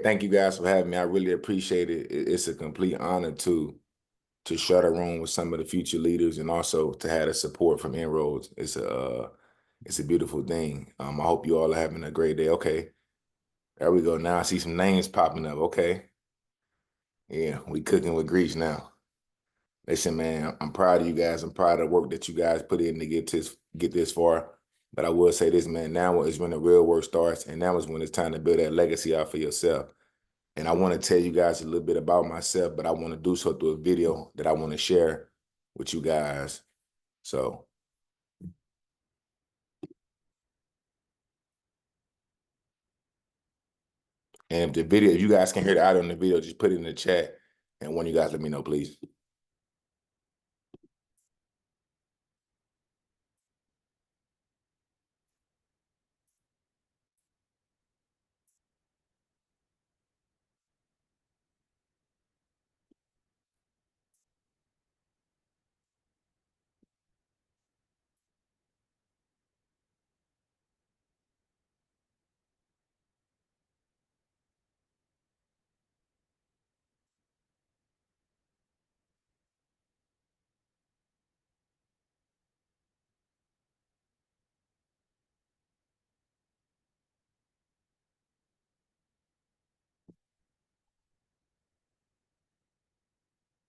thank you guys for having me. I really appreciate it. It's a complete honor to share the room with some of the future leaders and also to have the support from INROADS. It's a beautiful thing. I hope you all are having a great day. Okay, there we go. Now I see some names popping up. Okay, yeah, we cooking with grease now. Listen, man, I'm proud of you guys. I'm proud of the work that you guys put in to get this far. But I will say this, man, now is when the real work starts, and now is when it's time to build that legacy out for yourself. And I want to tell you guys a little bit about myself, but I want to do so through a video that I want to share with you guys. So, and if you guys can hear the audio in the video, just put it in the chat. And one of you guys let me know, please.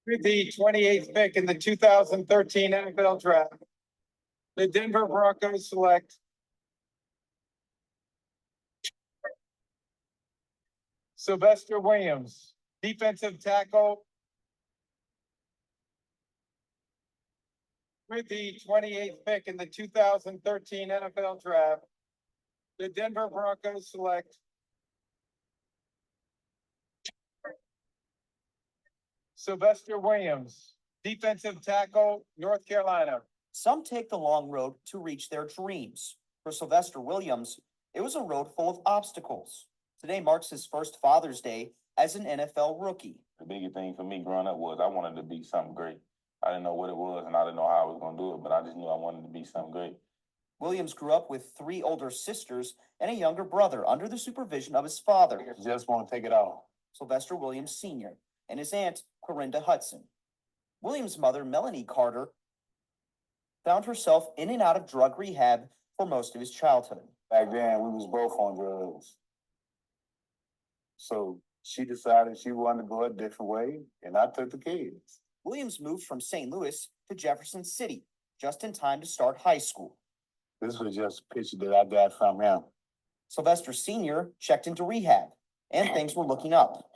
With the 28th pick in the 2013 NFL Draft, the Denver Broncos select Sylvester Williams, defensive tackle. With the 28th pick in the 2013 NFL Draft, the Denver Broncos select Sylvester Williams, defensive tackle, North Carolina. Some take the long road to reach their dreams. For Sylvester Williams, it was a road full of obstacles. Today marks his first Father's Day as an NFL rookie. The biggest thing for me growing up was I wanted to be something great. I didn't know what it was and I didn't know how I was going to do it, but I just knew I wanted to be something great. Williams grew up with 3 older sisters and a younger brother under the supervision of his father, Just want to take it all. Sylvester Williams Sr., and his aunt, Corinda Hudson. Williams' mother, Melanie Carter, found herself in and out of drug rehab for most of his childhood. Back then, we was both on drugs. So she decided she wanted to go a different way, and I took the kids. Williams moved from St. Louis to Jefferson City just in time to start high school. This was just a picture that I got from him. Sylvester Sr. checked into rehab, and things were looking up.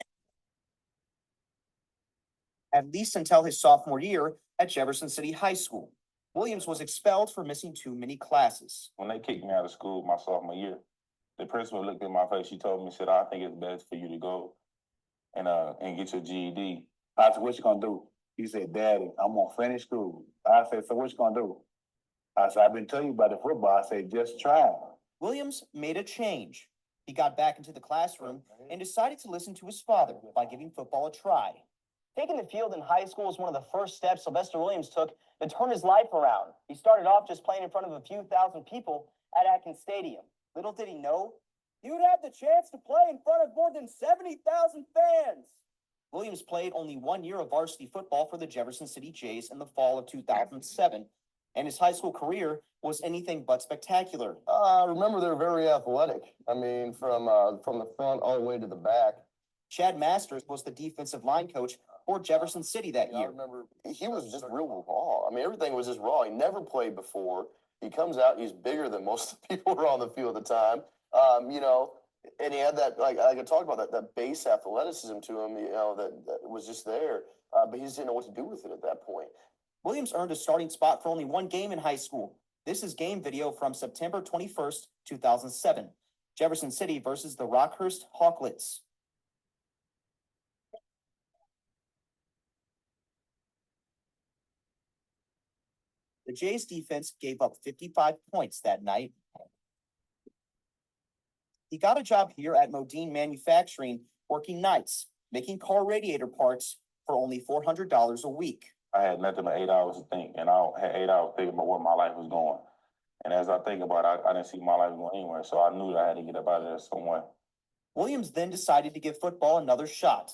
At least until his sophomore year at Jefferson City High School. Williams was expelled for missing too many classes. When they kicked me out of school my sophomore year, the principal looked in my face. She told me, said, I think it's best for you to go and get your GED. I said, what you gonna do? He said, Daddy, I'm gonna finish school. I said, so what you gonna do? I said, I've been telling you about the football. I said, just try. Williams made a change. He got back into the classroom and decided to listen to his father by giving football a try. Taking the field in high school was one of the first steps Sylvester Williams took to turn his life around. He started off just playing in front of a few thousand people at Atkins Stadium. Little did he know, he would have the chance to play in front of more than 70,000 fans. Williams played only 1 year of varsity football for the Jefferson City Jays in the fall of 2007, and his high school career was anything but spectacular. Remember, they're very athletic. I mean, from the front all the way to the back. Chad Masters was the defensive line coach for Jefferson City that year. I remember he was just real raw. I mean, everything was just raw. He never played before. He comes out, he's bigger than most of the people who were on the field at the time. And he had that, like I talked about, that base athleticism to him, that was just there. But he just didn't know what to do with it at that point. Williams earned a starting spot for only 1 game in high school. This is game video from September 21st, 2007. Jefferson City versus the Rockhurst Hawklets. The Jays defense gave up 55 points that night. He got a job here at Modine Manufacturing, working nights, making car radiator parts for only $400 a week. I had nothing but 8 hours to think, and I had 8 hours thinking about where my life was going. And as I think about it, I didn't see my life going anywhere, so I knew that I had to get up out of there somewhere. Williams then decided to give football another shot.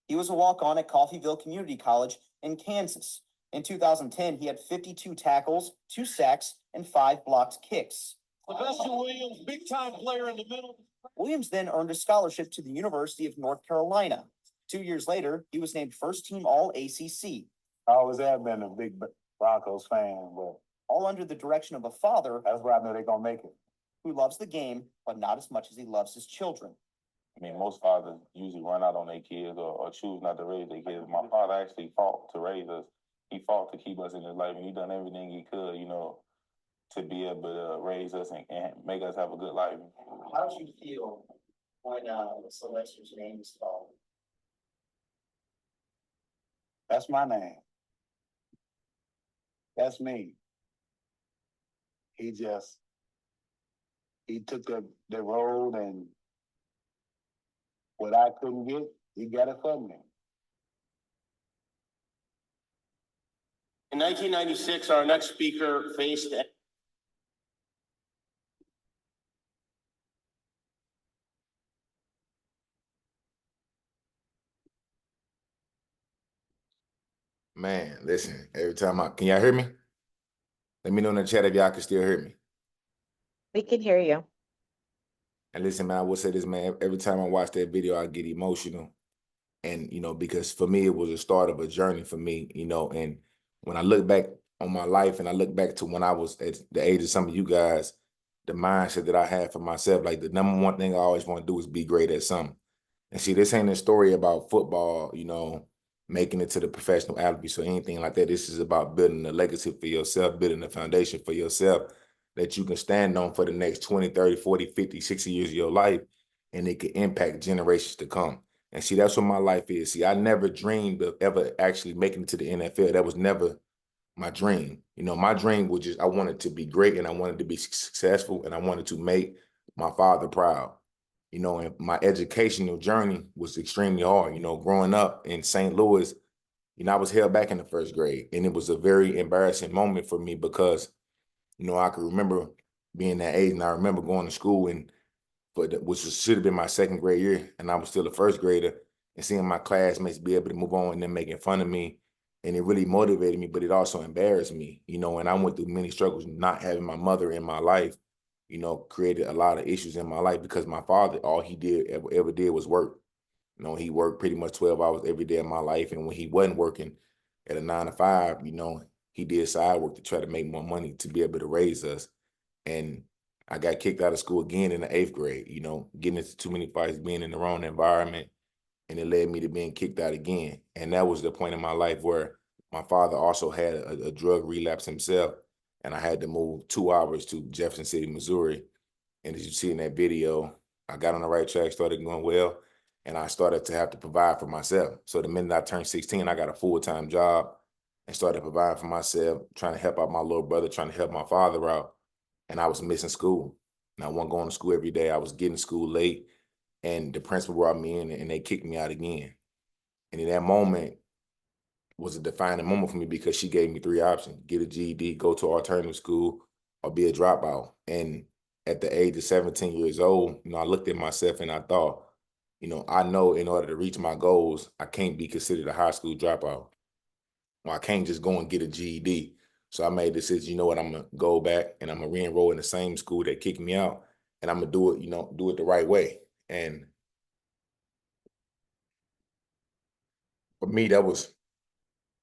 He was a walk-on at Coffeyville Community College in Kansas. In 2010, he had 52 tackles, 2 sacks, and 5 blocked kicks. Sylvester Williams, big-time player in the middle. Williams then earned a scholarship to the University of North Carolina. 2 years later, he was named first-team All-ACC. I always have been a big Broncos fan, but all under the direction of a father that's where I know they're gonna make it. who loves the game, but not as much as he loves his children. I mean, most fathers usually run out on their kids or choose not to raise their kids. My father actually fought to raise us. He fought to keep us in his life, and he done everything he could, you know, to be able to raise us and make us have a good life. How did you feel when Sylvester's name was called? That's my name. That's me. He took the road, and what I couldn't get, he got it for me. In 1996, our next speaker faced Man, listen, every time can y'all hear me? Let me know in the chat if y'all can still hear me. We can hear you. And listen, man, I will say this, man, every time I watch that video, I get emotional. And, you know, because for me, it was the start of a journey for me, you know, and when I look back on my life and I look back to when I was at the age of some of you guys, the mindset that I had for myself, like the number one thing I always want to do is be great at something. And see, this ain't a story about football, you know, making it to the professional athletes or anything like that. This is about building a legacy for yourself, building a foundation for yourself that you can stand on for the next 20, 30, 40, 50, 60 years of your life, and it can impact generations to come. And see, that's what my life is. See, I never dreamed of ever actually making it to the NFL. That was never my dream. You know, my dream was just, I wanted to be great and I wanted to be successful and I wanted to make my father proud. You know, and my educational journey was extremely hard. You know, growing up in St. Louis, you know, I was held back in the first grade. And it was a very embarrassing moment for me because, you know, I could remember being that age and I remember going to school and which should have been my second grade year, and I was still a first grader, and seeing my classmates be able to move on and then making fun of me, and it really motivated me, but it also embarrassed me, you know, and I went through many struggles. Not having my mother in my life, you know, created a lot of issues in my life because my father, all he did ever did was work. You know, he worked pretty much 12 hours every day of my life, and when he wasn't working at a 9 to 5, you know, he did side work to try to make more money to be able to raise us. And I got kicked out of school again in the 8th grade, you know, getting into too many fights, being in the wrong environment, and it led me to being kicked out again. And that was the point in my life where my father also had a drug relapse himself, and I had to move 2 hours to Jefferson City, Missouri. And as you see in that video, I got on the right track, started going well, and I started to have to provide for myself. So the minute I turned 16, I got a full-time job and started providing for myself, trying to help out my little brother, trying to help my father out. And I was missing school. And I wasn't going to school every day. I was getting to school late, and the principal brought me in and they kicked me out again. And in that moment was a defining moment for me because she gave me 3 options: get a GED, go to alternative school, or be a dropout. And at the age of 17 years old, you know, I looked at myself and I thought, you know, I know in order to reach my goals, I can't be considered a high school dropout. Well, I can't just go and get a GED. So I made the decision, you know what, I'm gonna go back and I'm gonna re-enroll in the same school that kicked me out, and I'm gonna do it, you know, do it the right way. And for me, that was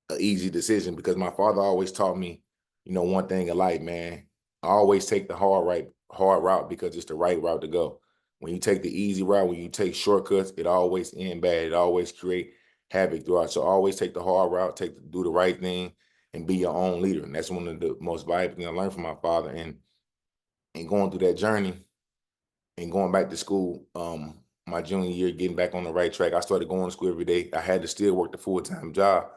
an easy decision because my father always taught me, you know, one thing in life, man. I always take the hard route because it's the right route to go. When you take the easy route, when you take shortcuts, it always end bad. It always create havoc throughout. So always take the hard route, do the right thing, and be your own leader. And that's one of the most valuable things I learned from my father. And going through that journey and going back to school, my junior year, getting back on the right track, I started going to school every day. I had to still work the full-time job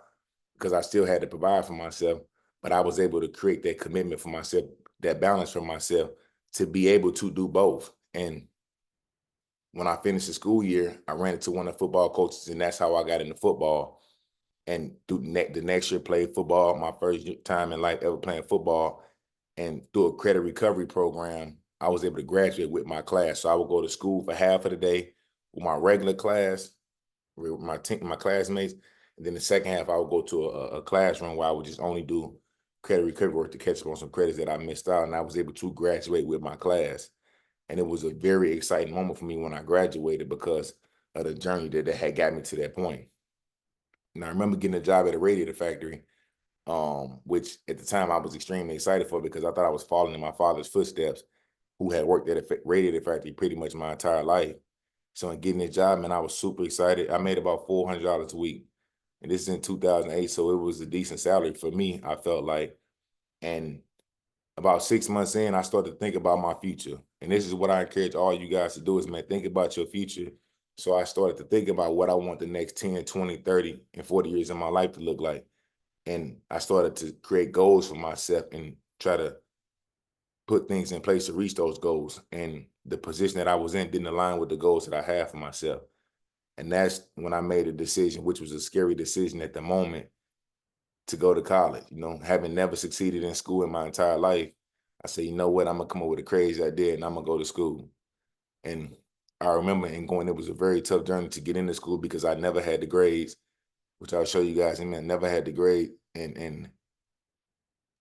because I still had to provide for myself, but I was able to create that commitment for myself, that balance for myself to be able to do both. And when I finished the school year, I ran into one of the football coaches, and that's how I got into football. And through the next year, played football, my first time in life ever playing football. And through a credit recovery program, I was able to graduate with my class. So I would go to school for half of the day, with my regular class, with my classmates. And then the second half, I would go to a classroom where I would just only do credit recovery work to catch up on some credits that I missed out. And I was able to graduate with my class. And it was a very exciting moment for me when I graduated because of the journey that had got me to that point. And I remember getting a job at a radiator factory, which at the time I was extremely excited for because I thought I was following in my father's footsteps, who had worked at a radiator factory pretty much my entire life. So in getting this job, man, I was super excited. I made about $400 a week. And this is in 2008, so it was a decent salary for me, I felt like. And about 6 months in, I started to think about my future. And this is what I encourage all you guys to do is, man, think about your future. So I started to think about what I want the next 10, 20, 30, and 40 years of my life to look like. And I started to create goals for myself and try to put things in place to reach those goals. And the position that I was in didn't align with the goals that I had for myself. And that's when I made a decision, which was a scary decision at the moment, to go to college. You know, having never succeeded in school in my entire life, I said, you know what, I'm gonna come up with a crazy idea and I'm gonna go to school. And I remember in going, it was a very tough journey to get into school because I never had the grades, which I'll show you guys in a minute. Never had the grade, and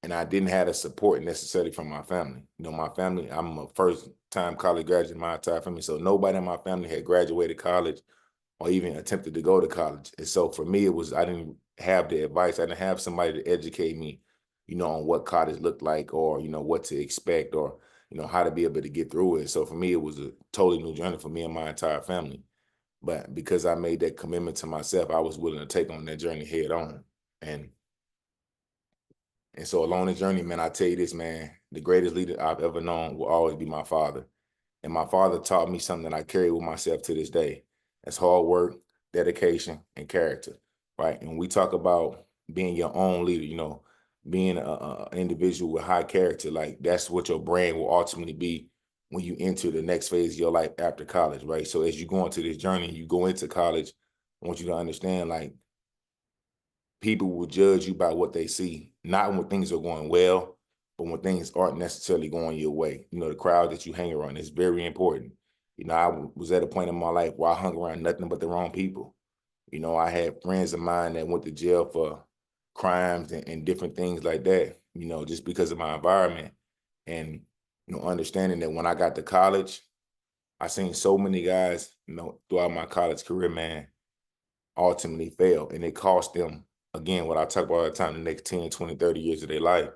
I didn't have the support necessarily from my family. You know, my family, I'm a first-time college graduate in my entire family, so nobody in my family had graduated college or even attempted to go to college. And so for me, it was, I didn't have the advice. I didn't have somebody to educate me, you know, on what college looked like or, you know, what to expect or, you know, how to be able to get through it. So for me, it was a totally new journey for me and my entire family. But because I made that commitment to myself, I was willing to take on that journey head on. And and so along the journey, man, I tell you this, man, the greatest leader I've ever known will always be my father. And my father taught me something that I carry with myself to this day. That's hard work, dedication, and character, right? And when we talk about being your own leader, you know, being an individual with high character, like that's what your brand will ultimately be when you enter the next phase of your life after college, right? So as you go into this journey, you go into college, I want you to understand, like, people will judge you by what they see, not when things are going well, but when things aren't necessarily going your way. You know, the crowd that you hang around is very important. You know, I was at a point in my life where I hung around nothing but the wrong people. You know, I had friends of mine that went to jail for crimes and different things like that, you know, just because of my environment. And, you know, understanding that when I got to college, I seen so many guys, you know, throughout my college career, man, ultimately fail. And it cost them, again, what I talk about all the time, the next 10, 20, 30 years of their life.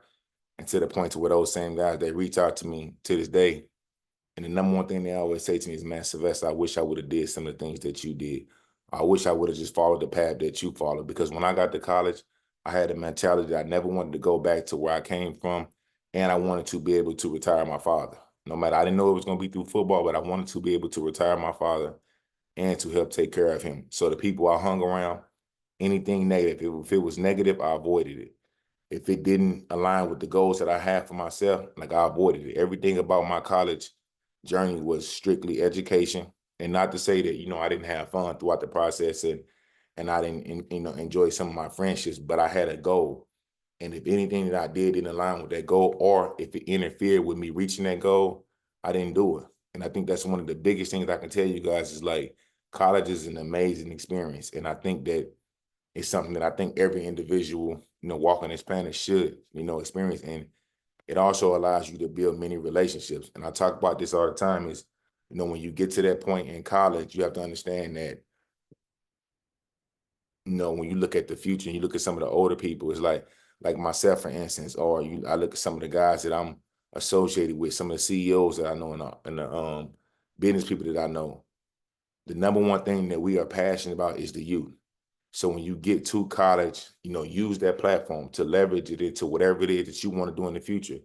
And to the point to where those same guys, they reach out to me to this day. And the number one thing they always say to me is, man, Sylvester, I wish I would have did some of the things that you did. I wish I would have just followed the path that you followed. Because when I got to college, I had a mentality that I never wanted to go back to where I came from. And I wanted to be able to retire my father. No matter, I didn't know it was going to be through football, but I wanted to be able to retire my father and to help take care of him. So the people I hung around, anything negative, if it was negative, I avoided it. If it didn't align with the goals that I had for myself, like, I avoided it. Everything about my college journey was strictly education. And not to say that, you know, I didn't have fun throughout the process and I didn't, you know, enjoy some of my friendships, but I had a goal. And if anything that I did didn't align with that goal, or if it interfered with me reaching that goal, I didn't do it. And I think that's one of the biggest things I can tell you guys is, like, college is an amazing experience. And I think that it's something that I think every individual, you know, walking this planet should, you know, experience. And it also allows you to build many relationships. And I talk about this all the time is, you know, when you get to that point in college, you have to understand that, you know, when you look at the future and you look at some of the older people, it's like myself, for instance, or I look at some of the guys that I'm associated with, some of the CEOs that I know and the business people that I know. The number one thing that we are passionate about is the youth. So when you get to college, you know, use that platform to leverage it into whatever it is that you want to do in the future.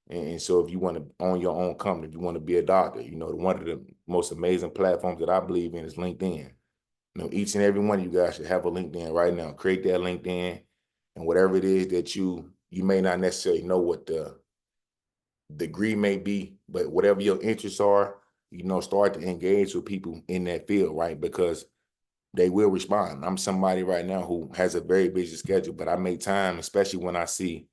And so if you want to own your own company, if you want to be a doctor, you know, one of the most amazing platforms that I believe in is LinkedIn. You know, each and every one of you guys should have a LinkedIn right now. Create that LinkedIn, and whatever it is that you may not necessarily know what the degree may be, but whatever your interests are, you know, start to engage with people in that field, right? Because they will respond. I'm somebody right now who has a very busy schedule, but I make time, especially when I see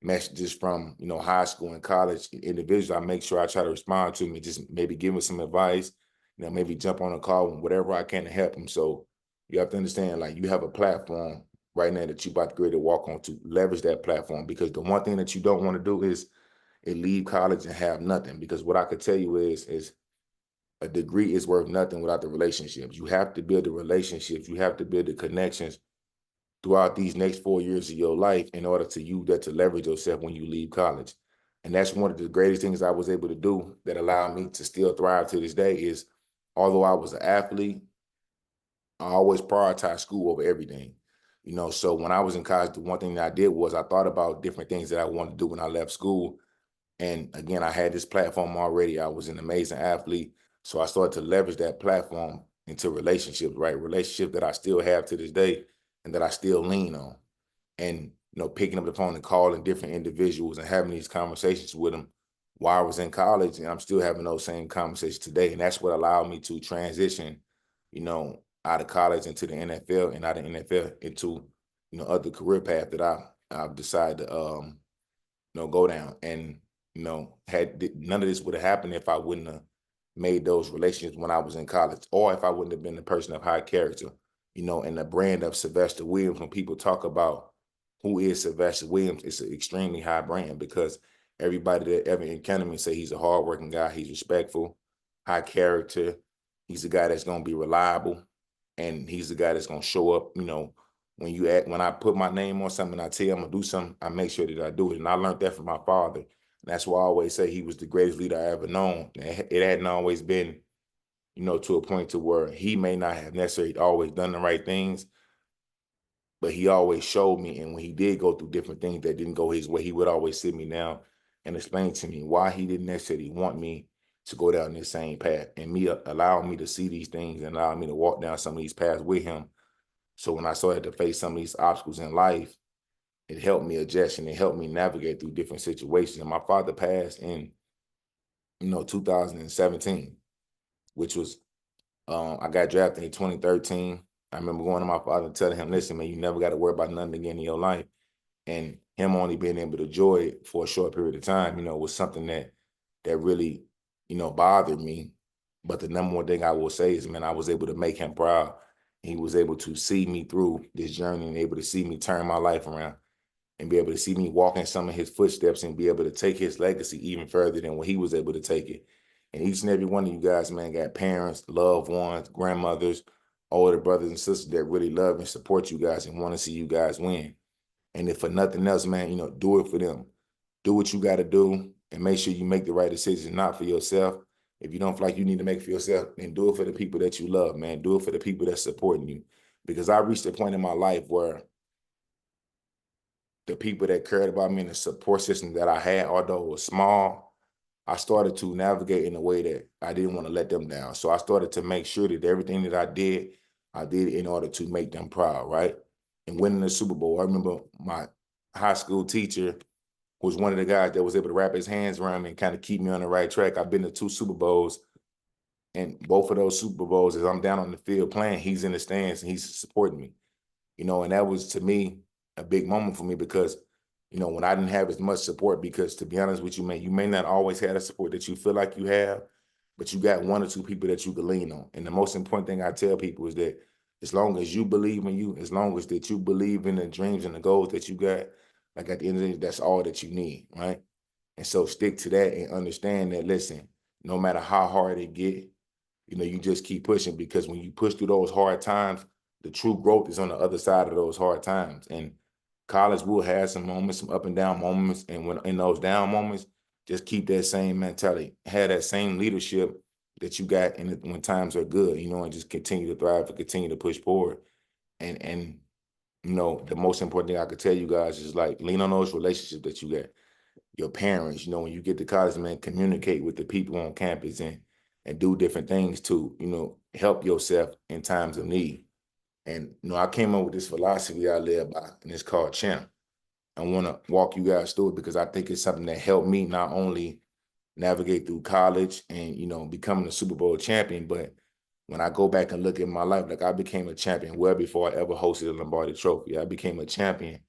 messages from, you know, high school and college individuals. I make sure I try to respond to them and just maybe give them some advice, maybe jump on a call, whatever I can to help them. So you have to understand, like, you have a platform right now that you about to get ready to walk on, to leverage that platform, because the one thing that you don't want to do is leave college and have nothing. Because what I could tell you is a degree is worth nothing without the relationships. You have to build the relationships. You have to build the connections throughout these next 4 years of your life in order to use that to leverage yourself when you leave college. And that's one of the greatest things I was able to do that allowed me to still thrive to this day is, although I was an athlete, I always prioritized school over everything. So when I was in college, the one thing that I did was I thought about different things that I wanted to do when I left school. And again, I had this platform already. I was an amazing athlete. So I started to leverage that platform into relationships, right? Relationships that I still have to this day and that I still lean on. And, picking up the phone and calling different individuals and having these conversations with them while I was in college. And I'm still having those same conversations today. And that's what allowed me to transition, out of college into the NFL, and out of NFL into, other career path that I've decided to, go down. And, none of this would have happened if I wouldn't have made those relationships when I was in college, or if I wouldn't have been the person of high character, and the brand of Sylvester Williams. When people talk about who is Sylvester Williams, it's an extremely high brand, because everybody that ever encountered me say he's a hardworking guy, he's respectful, high character, he's a guy that's going to be reliable, and he's the guy that's going to show up, when I put my name on something, I tell you I'm gonna do something, I make sure that I do it. And I learned that from my father. And that's why I always say he was the greatest leader I ever known. It hadn't always been, to a point to where he may not have necessarily always done the right things, but he always showed me. And when he did go through different things that didn't go his way, he would always sit me down and explain to me why he didn't necessarily want me to go down this same path, and me allowing me to see these things and allowing me to walk down some of these paths with him. So when I started to face some of these obstacles in life, it helped me adjust and it helped me navigate through different situations. And my father passed in, 2017, which was, I got drafted in 2013. I remember going to my father and telling him, listen, man, you never got to worry about nothing again in your life. And him only being able to enjoy it for a short period of time, was something that really, bothered me. But the number one thing I will say is, man, I was able to make him proud. He was able to see me through this journey and able to see me turn my life around and be able to see me walk in some of his footsteps and be able to take his legacy even further than what he was able to take it. And each and every one of you guys, man, got parents, loved ones, grandmothers, older brothers and sisters that really love and support you guys and want to see you guys win. And if for nothing else, man, do it for them. Do what you got to do and make sure you make the right decision, not for yourself. If you don't feel like you need to make it for yourself, then do it for the people that you love, man. Do it for the people that's supporting you. Because I reached a point in my life where the people that cared about me and the support system that I had, although it was small, I started to navigate in a way that I didn't want to let them down. So I started to make sure that everything that I did in order to make them proud, right? And winning the Super Bowl, I remember my high school teacher was one of the guys that was able to wrap his hands around me and kind of keep me on the right track. I've been to 2 Super Bowls, and both of those Super Bowls, as I'm down on the field playing, he's in the stands and he's supporting me. And that was, to me, a big moment for me, because, when I didn't have as much support, because to be honest with you, man, you may not always have the support that you feel like you have, but you got 1 or 2 people that you can lean on. And the most important thing I tell people is that as long as you believe in you, as long as that you believe in the dreams and the goals that you got, like at the end of the day, that's all that you need, right? And so stick to that and understand that, listen, no matter how hard it get, you just keep pushing, because when you push through those hard times, the true growth is on the other side of those hard times. And college will have some moments, some up and down moments. And when in those down moments, just keep that same mentality, have that same leadership that you got when times are good, and just continue to thrive and continue to push forward. And the most important thing I could tell you guys is, like, lean on those relationships that you got. Your parents, when you get to college, man, communicate with the people on campus and do different things to, help yourself in times of need. And, I came up with this philosophy I live by, and it's called CHAMP. I want to walk you guys through it because I think it's something that helped me not only navigate through college and, becoming a Super Bowl champion, but when I go back and look at my life, like, I became a champion well before I ever hosted a Lombardi Trophy. I became a champion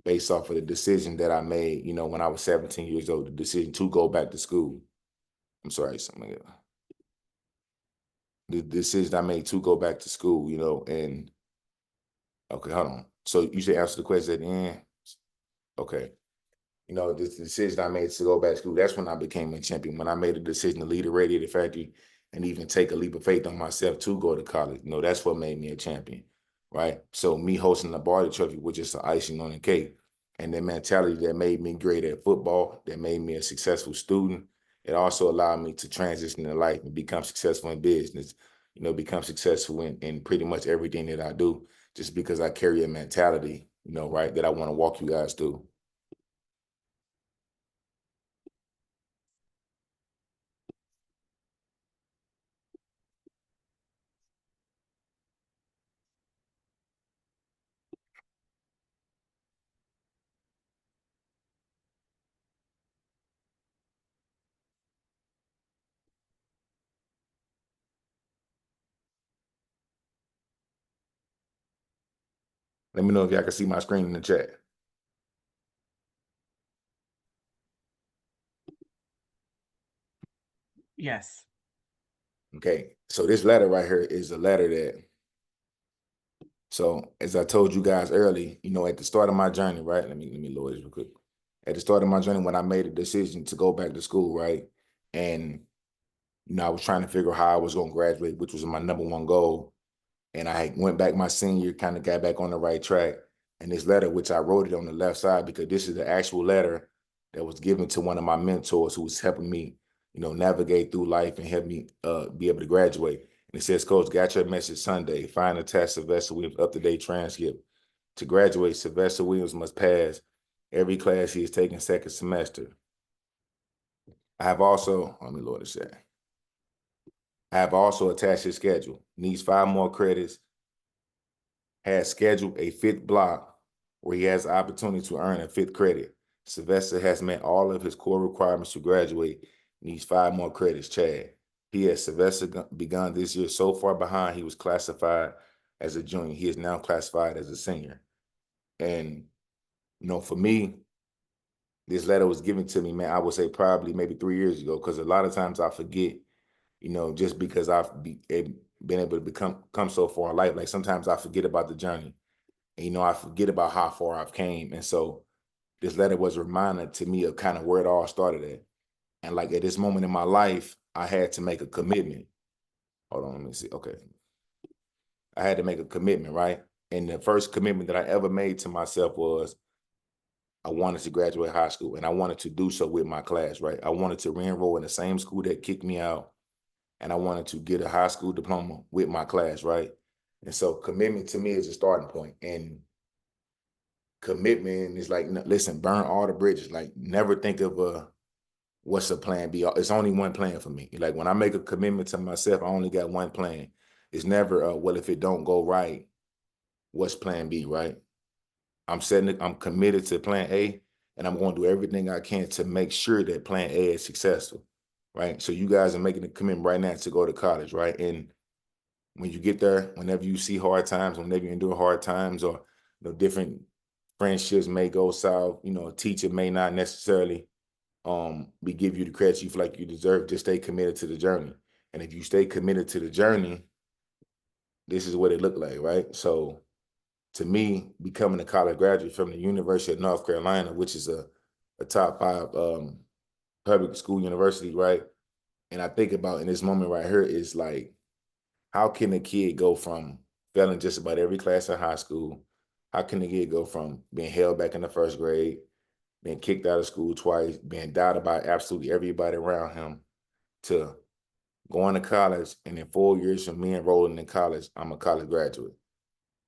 based off of the decision that I made, when I was 17 years old, the decision to go back to school. I'm sorry, something like that. the decision I made to go back to school, you know, and okay, hold on. So you should answer the question at the end. Okay. You know, the decision I made to go back to school, that's when I became a champion. When I made a decision to leave the radiator factory and even take a leap of faith on myself to go to college, you know, that's what made me a champion, right? So me hosting the Barley Trophy was just the icing on the cake. And the mentality that made me great at football, that made me a successful student, it also allowed me to transition in life and become successful in business, you know, become successful in pretty much everything that I do, just because I carry a mentality, you know, right, that I want to walk you guys through. Let me know if y'all can see my screen in the chat. Yes. Okay, so this letter right here is a letter that, so as I told you guys early, you know, at the start of my journey, right? Let me lower this real quick. At the start of my journey, when I made a decision to go back to school, right? And, you know, I was trying to figure out how I was going to graduate, which was my #1 goal. And I went back my senior year, kind of got back on the right track. And this letter, which I wrote it on the left side, because this is the actual letter that was given to one of my mentors who was helping me, you know, navigate through life and help me be able to graduate. And it says, Coach, got your message Sunday. Find attached Sylvester Williams up-to-date transcript. To graduate, Sylvester Williams must pass every class he is taking second semester. I have also, let me lower this chat. I have also attached his schedule. Needs 5 more credits. Has scheduled a 5th block where he has the opportunity to earn a 5th credit. Sylvester has met all of his core requirements to graduate. Needs 5 more credits, Chad. P.S. Sylvester begun this year so far behind, he was classified as a junior. He is now classified as a senior. And, you know, for me, this letter was given to me, man, I would say probably maybe 3 years ago, because a lot of times I forget, you know, just because I've been able to come so far in life. Like sometimes I forget about the journey. And, you know, I forget about how far I've came. And so this letter was a reminder to me of kind of where it all started at. And like at this moment in my life, I had to make a commitment. Hold on, let me see. Okay. I had to make a commitment, right? And the first commitment that I ever made to myself was I wanted to graduate high school, and I wanted to do so with my class, right? I wanted to re-enroll in the same school that kicked me out, and I wanted to get a high school diploma with my class, right? And so commitment to me is a starting point. And commitment is like, listen, burn all the bridges. Like, never think of what's a plan B. It's only one plan for me. Like when I make a commitment to myself, I only got one plan. It's never well, if it don't go right, what's plan B, right? I'm committed to plan A, and I'm going to do everything I can to make sure that plan A is successful, right? So you guys are making a commitment right now to go to college, right? And when you get there, whenever you see hard times, whenever you endure hard times, or you know, different friendships may go south, you know, a teacher may not necessarily be give you the credit you feel like you deserve. Just stay committed to the journey. And if you stay committed to the journey, this is what it looked like, right? So to me, becoming a college graduate from the University of North Carolina, which is a top 5 public school university, right? And I think about in this moment right here is like, how can a kid go from failing just about every class in high school? How can a kid go from being held back in the 1st grade, being kicked out of school twice, being doubted by absolutely everybody around him, to going to college, and in 4 years from me enrolling in college, I'm a college graduate.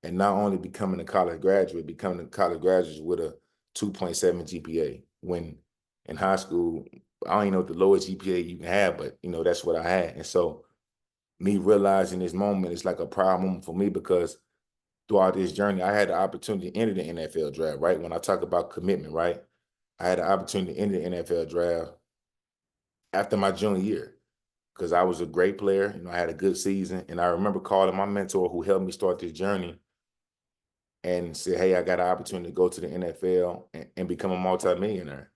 And not only becoming a college graduate with a 2.7 GPA. When in high school, I don't even know what the lowest GPA you can have, but you know, that's what I had. And so me realizing this moment is like a proud moment for me, because throughout this journey, I had the opportunity to enter the NFL draft, right? When I talk about commitment, right? I had the opportunity to enter the NFL draft after my junior year, because I was a great player. You know, I had a good season. And I remember calling my mentor who helped me start this journey and said, hey, I got an opportunity to go to the NFL and become a multimillionaire.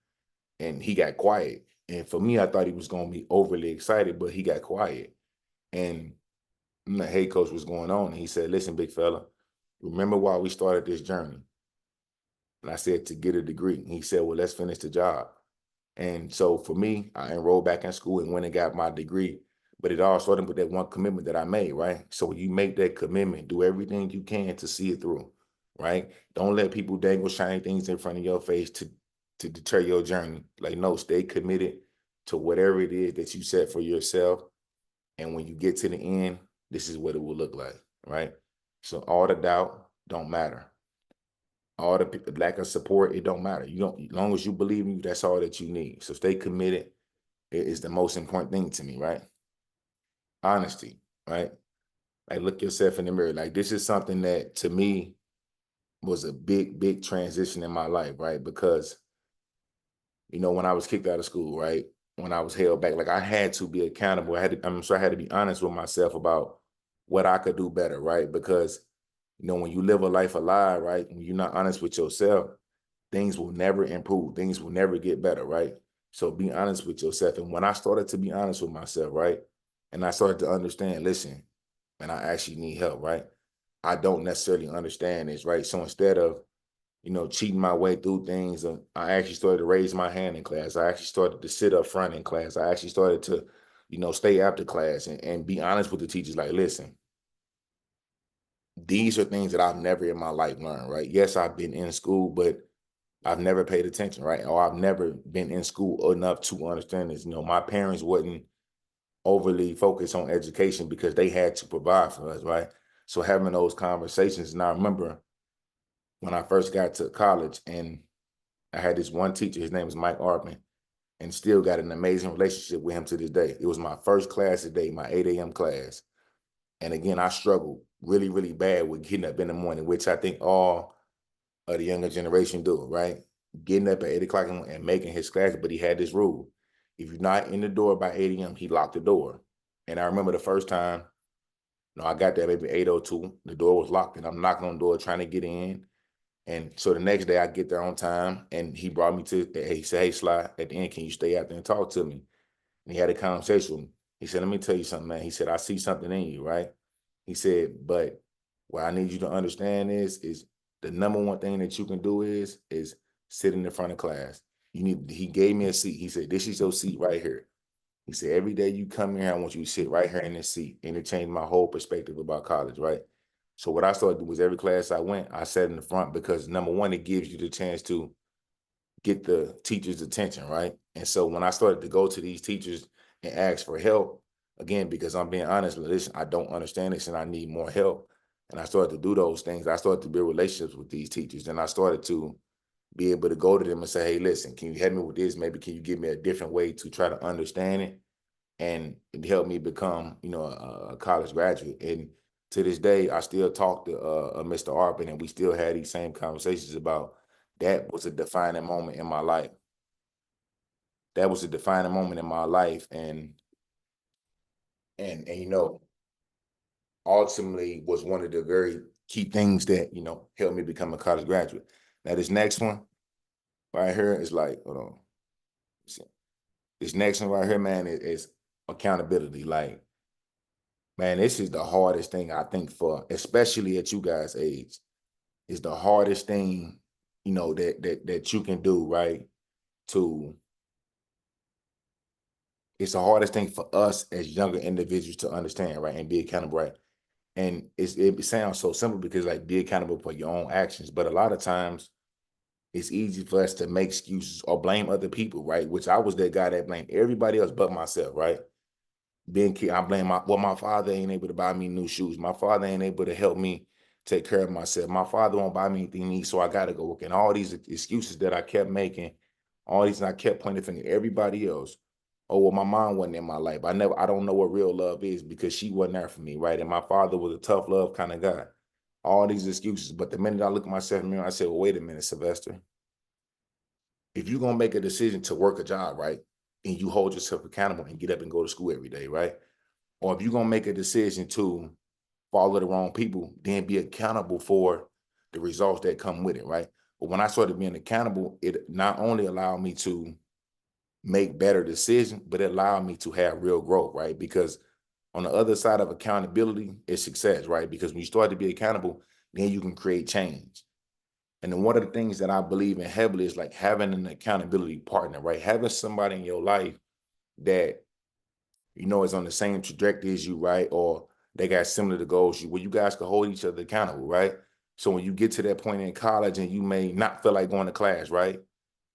And he got quiet. And for me, I thought he was going to be overly excited, but he got quiet. And the head coach was going on. And he said, listen, big fella, remember why we started this journey? And I said, to get a degree. And he said, well, let's finish the job. And so for me, I enrolled back in school and went and got my degree. But it all started with that one commitment that I made, right? So when you make that commitment, do everything you can to see it through, right? Don't let people dangle shiny things in front of your face to deter your journey. Like, no, stay committed to whatever it is that you set for yourself. And when you get to the end, this is what it will look like, right? So all the doubt don't matter. All the lack of support, it don't matter. You don't, as long as you believe in you, that's all that you need. So stay committed. It is the most important thing to me, right? Honesty, right? Like, look yourself in the mirror. Like, this is something that to me was a big, big transition in my life, right? Because, you know, when I was kicked out of school, right? When I was held back, like, I had to be accountable. I'm sure I had to be honest with myself about what I could do better, right? Because, you know, when you live a life of lie, right? When you're not honest with yourself, things will never improve. Things will never get better, right? So be honest with yourself. And when I started to be honest with myself, right? And I started to understand, listen, and I actually need help, right? I don't necessarily understand this, right? So instead of, you know, cheating my way through things, I actually started to raise my hand in class. I actually started to sit up front in class. I actually started to, you know, stay after class and be honest with the teachers. Like, listen, these are things that I've never in my life learned, right? Yes, I've been in school, but I've never paid attention, right? Or I've never been in school enough to understand this. You know, my parents wasn't overly focused on education because they had to provide for us, right? So having those conversations, and I remember when I first got to college and I had this one teacher, his name was Mike Arpin, and still got an amazing relationship with him to this day. It was my first class today, my 8 a.m. class. And again, I struggled really, really bad with getting up in the morning, which I think all of the younger generation do, right? Getting up at 8 o'clock and making his class, but he had this rule. If you're not in the door by 8 a.m., he locked the door. And I remember the first time, you know, I got there maybe 8:02, the door was locked and I'm knocking on the door trying to get in. And so the next day I get there on time and he brought me to, he said, hey, Sly, at the end, can you stay out there and talk to me? And he had a conversation with me. He said, let me tell you something, man. He said, I see something in you, right? He said, but what I need you to understand is the number one thing that you can do is sit in the front of class. He gave me a seat. He said, this is your seat right here. He said, every day you come here, I want you to sit right here in this seat. And it changed my whole perspective about college, right? So what I started doing was every class I went, I sat in the front because number one, it gives you the chance to get the teacher's attention, right? And so when I started to go to these teachers and ask for help, again, because I'm being honest, listen, I don't understand this and I need more help. And I started to do those things. I started to build relationships with these teachers. And I started to be able to go to them and say, hey, listen, can you help me with this? Maybe can you give me a different way to try to understand it? And it helped me become, you know, a college graduate. And to this day, I still talk to Mr. Arpin, and we still had these same conversations about that was a defining moment in my life. That was a defining moment in my life, and you know, ultimately was one of the very key things that, you know, helped me become a college graduate. Now this next one right here is like, hold on. This next one right here, man, is accountability. Like, man, this is the hardest thing I think for, especially at you guys' age, is the hardest thing, you know, that you can do, right? To It's the hardest thing for us as younger individuals to understand, right? And be accountable, right? And it sounds so simple because like be accountable for your own actions, but a lot of times it's easy for us to make excuses or blame other people, right? Which I was that guy that blamed everybody else but myself, right? Being kid, I blame my father ain't able to buy me new shoes. My father ain't able to help me take care of myself. My father won't buy me anything to eat, so I gotta go work. And all these excuses that I kept making, all these, and I kept pointing the finger at everybody else. Oh, well, my mom wasn't in my life. I don't know what real love is because she wasn't there for me, right? And my father was a tough love kind of guy. All these excuses. But the minute I look at myself in the mirror, I said, well, wait a minute, Sylvester. If you're gonna make a decision to work a job, right? And you hold yourself accountable and get up and go to school every day, right? Or if you're gonna make a decision to follow the wrong people, then be accountable for the results that come with it, right? But when I started being accountable, it not only allowed me to make better decisions, but it allowed me to have real growth, right? Because on the other side of accountability is success, right? Because when you start to be accountable, then you can create change. And then one of the things that I believe in heavily is like having an accountability partner, right? Having somebody in your life that is on the same trajectory as you, right? Or they got similar to goals where you guys can hold each other accountable, right? So when you get to that point in college and you may not feel like going to class, right?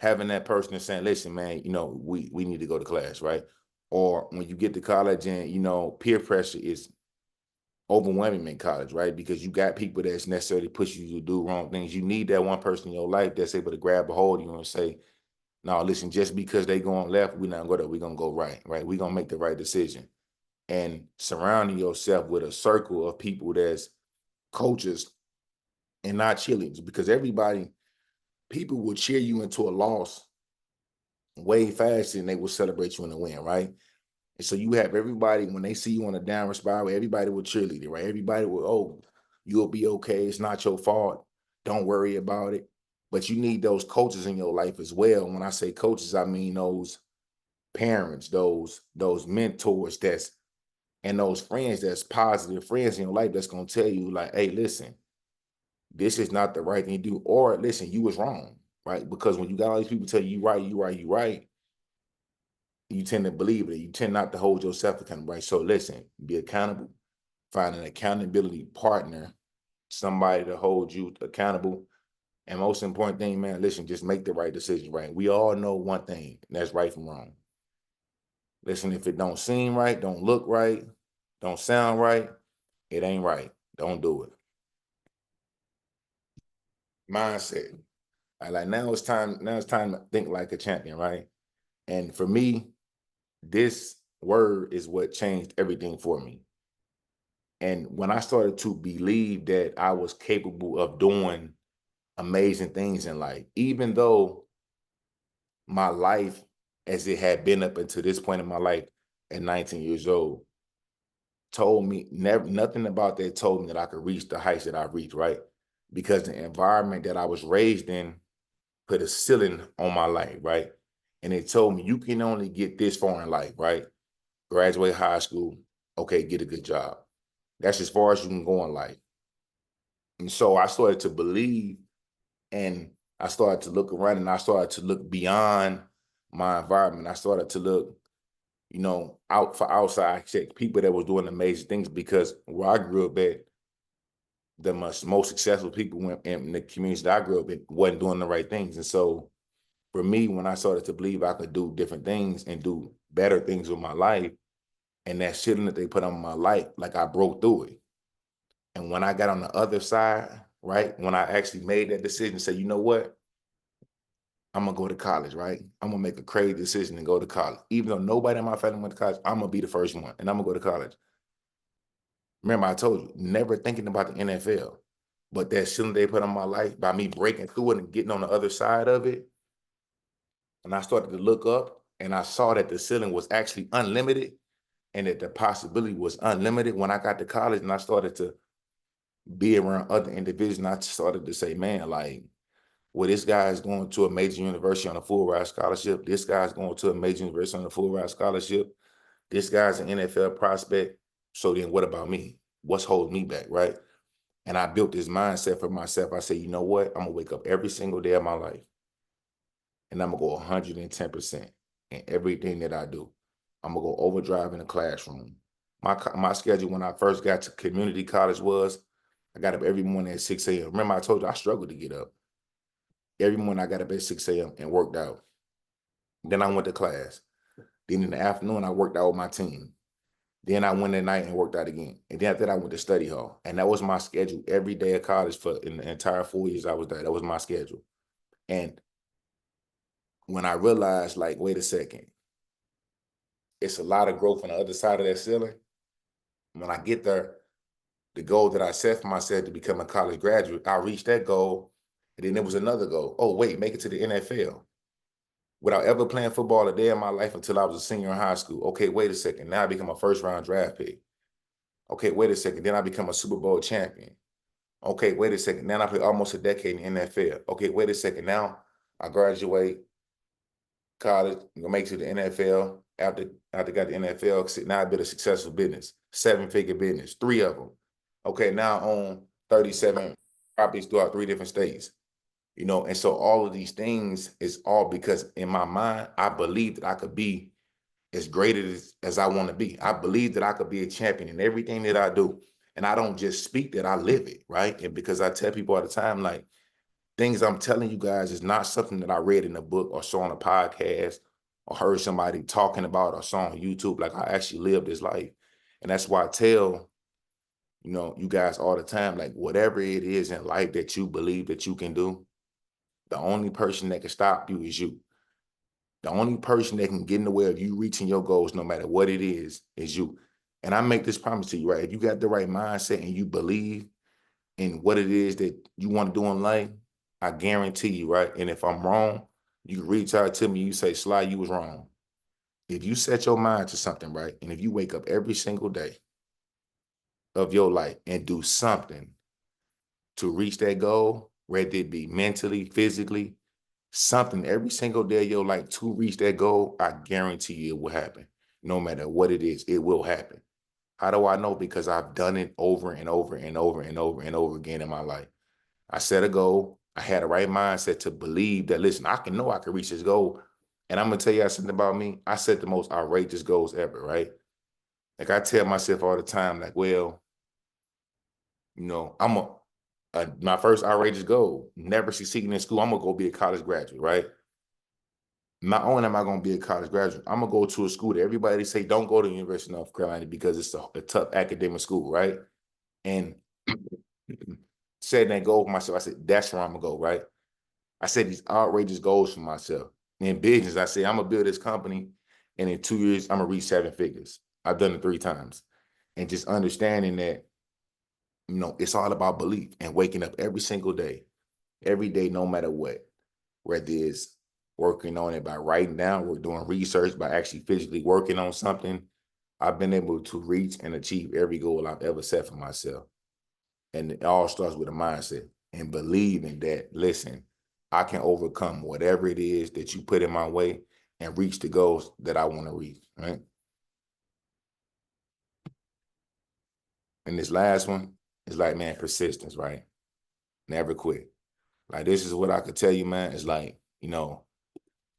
Having that person saying, listen, man, we need to go to class, right? Or when you get to college and, peer pressure is overwhelming in college, right? Because you got people that's necessarily pushing you to do wrong things. You need that one person in your life that's able to grab a hold of you and say, no, listen, just because they go on left, we're not going to go there. We're going to go right, right? We're going to make the right decision. And surrounding yourself with a circle of people that's coaches and not cheerleaders, because people will cheer you into a loss way faster than they will celebrate you in a win, right? And so you have everybody, when they see you on a downward spiral, everybody will cheerlead it, right? Everybody will, oh, you'll be okay. It's not your fault. Don't worry about it. But you need those coaches in your life as well. When I say coaches, I mean those parents, those mentors and those friends that's positive friends in your life that's going to tell you like, hey, listen, this is not the right thing to do. Or listen, you was wrong, right? Because when you got all these people tell you, you right, you tend to believe it. You tend not to hold yourself accountable, right? So listen, be accountable, find an accountability partner, somebody to hold you accountable. And most important thing, man, listen, just make the right decision, right? We all know one thing, and that's right from wrong. Listen, if it don't seem right, don't look right, don't sound right, it ain't right. Don't do it. Mindset. Like now it's time to think like a champion, right? And for me, this word is what changed everything for me. And when I started to believe that I was capable of doing amazing things in life, even though my life as it had been up until this point in my life at 19 years old told me nothing about that told me that I could reach the heights that I reached, right? Because the environment that I was raised in put a ceiling on my life, right? And it told me you can only get this far in life, right? Graduate high school, okay, get a good job. That's as far as you can go in life. And so I started to believe, and I started to look around, and I started to look beyond my environment. I started to look, out for outside check people that was doing amazing things, because where I grew up at, the most successful people in the communities that I grew up in wasn't doing the right things. And so for me, when I started to believe I could do different things and do better things with my life, and that shit that they put on my life, like I broke through it. And when I got on the other side, right, when I actually made that decision, say, you know what, I'm gonna go to college, right? I'm gonna make a crazy decision and go to college. Even though nobody in my family went to college, I'm gonna be the first one, and I'm gonna go to college. Remember, I told you, never thinking about the NFL, but that ceiling they put on my life, by me breaking through it and getting on the other side of it, and I started to look up, and I saw that the ceiling was actually unlimited, and that the possibility was unlimited. When I got to college and I started to be around other individuals, and I started to say, man, like, well, this guy is going to a major university on a full ride scholarship. This guy's going to a major university on a full ride scholarship. This guy's an NFL prospect. So then what about me? What's holding me back, right? And I built this mindset for myself. I said, you know what? I'm going to wake up every single day of my life, and I'm going to go 110% in everything that I do. I'm going to go overdrive in the classroom. My schedule when I first got to community college was I got up every morning at 6 a.m. Remember, I told you I struggled to get up. Every morning I got up at 6 a.m. and worked out. Then I went to class. Then in the afternoon, I worked out with my team. Then I went at night and worked out again. And then after that, I went to study hall. And that was my schedule every day of college in the entire 4 years I was there. That was my schedule. And when I realized, like, wait a second, it's a lot of growth on the other side of that ceiling. When I get there, the goal that I set for myself to become a college graduate, I reached that goal. And then there was another goal. Oh, wait, make it to the NFL. Without ever playing football a day in my life until I was a senior in high school. Okay, wait a second. Now I become a first-round draft pick. Okay, wait a second. Then I become a Super Bowl champion. Okay, wait a second. Now I play almost a decade in the NFL. Okay, wait a second. Now I graduate college, make it to the NFL. After I got the NFL, now I built a successful business. 7-figure business, 3 of them. Okay, now I own 37 properties throughout 3 different states. You know, and so all of these things is all because in my mind, I believe that I could be as great as I want to be. I believe that I could be a champion in everything that I do. And I don't just speak that, I live it, right? And because I tell people all the time, like, things I'm telling you guys is not something that I read in a book or saw on a podcast or heard somebody talking about or saw on YouTube. Like, I actually live this life. And that's why I tell, you know, you guys all the time, like, whatever it is in life that you believe that you can do, the only person that can stop you is you. The only person that can get in the way of you reaching your goals, no matter what it is you. And I make this promise to you, right? If you got the right mindset and you believe in what it is that you want to do in life, I guarantee you, right? And if I'm wrong, you can reach out to me, you say, Sly, you was wrong. If you set your mind to something, right? And if you wake up every single day of your life and do something to reach that goal, whether it be mentally, physically, something every single day of your life to reach that goal, I guarantee you it will happen. No matter what it is, it will happen. How do I know? Because I've done it over and over and over and over and over again in my life. I set a goal. I had the right mindset to believe that, listen, I can reach this goal. And I'm going to tell you something about me. I set the most outrageous goals ever, right? Like, I tell myself all the time, like, well, you know, my first outrageous goal, never succeeding in school. I'm going to go be a college graduate, right? Not only am I going to be a college graduate, I'm going to go to a school that everybody say don't go to the University of North Carolina because it's a tough academic school, right? And setting that goal for myself, I said, that's where I'm going to go, right? I set these outrageous goals for myself. In business, I say, I'm going to build this company, and in 2 years, I'm going to reach 7 figures. I've done it 3 times. And just understanding that, you know, it's all about belief and waking up every single day, no matter what, whether it's working on it by writing down, we're doing research, by actually physically working on something. I've been able to reach and achieve every goal I've ever set for myself. And it all starts with a mindset and believing that, listen, I can overcome whatever it is that you put in my way and reach the goals that I want to reach, right? And this last one is like, man, persistence, right? Never quit. Like, this is what I could tell you, man. It's like, you know,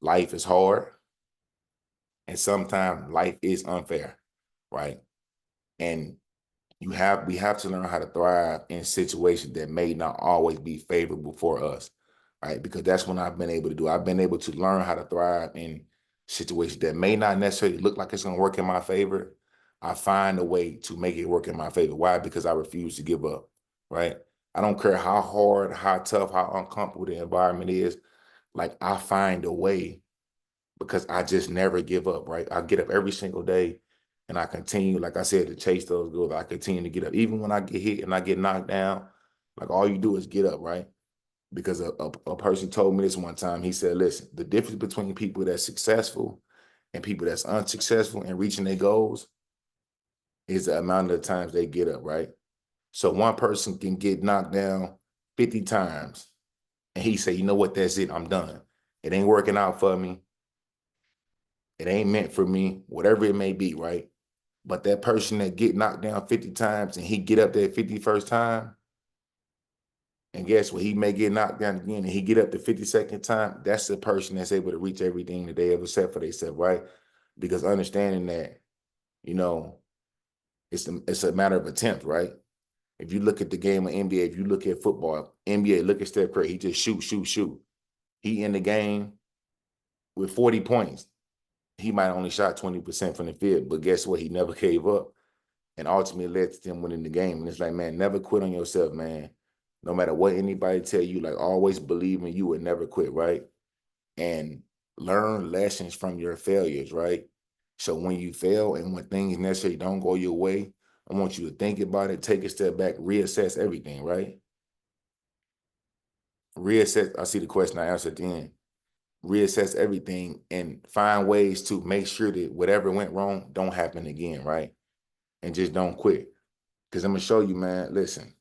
life is hard. And sometimes life is unfair, right? And we have to learn how to thrive in situations that may not always be favorable for us, right? Because that's what I've been able to do. I've been able to learn how to thrive in situations that may not necessarily look like it's going to work in my favor. I find a way to make it work in my favor. Why? Because I refuse to give up, right? I don't care how hard, how tough, how uncomfortable the environment is. Like, I find a way because I just never give up, right? I get up every single day and I continue, like I said, to chase those goals. I continue to get up. Even when I get hit and I get knocked down, like, all you do is get up, right? Because a person told me this one time. He said, listen, the difference between people that's successful and people that's unsuccessful in reaching their goals is the amount of times they get up, right? So one person can get knocked down 50 times and he say, you know what, that's it, I'm done. It ain't working out for me. It ain't meant for me, whatever it may be, right? But that person that get knocked down 50 times and he get up there 51st time, and guess what? He may get knocked down again and he get up the 52nd time. That's the person that's able to reach everything that they ever set for themselves, right? Because understanding that, you know, it's a matter of attempt, right? If you look at the game of NBA, if you look at football, NBA, look at Steph Curry, he just shoot, shoot, shoot. He in the game with 40 points. He might only shot 20% from the field, but guess what? He never gave up. And ultimately led to them winning the game. And it's like, man, never quit on yourself, man. No matter what anybody tell you, like, always believe in you and never quit, right? And learn lessons from your failures, right? So when you fail and when things necessarily don't go your way, I want you to think about it, take a step back, reassess everything, right? Reassess, I see the question I answered at the end. Reassess everything and find ways to make sure that whatever went wrong don't happen again, right? And just don't quit. Because I'm going to show you, man, listen,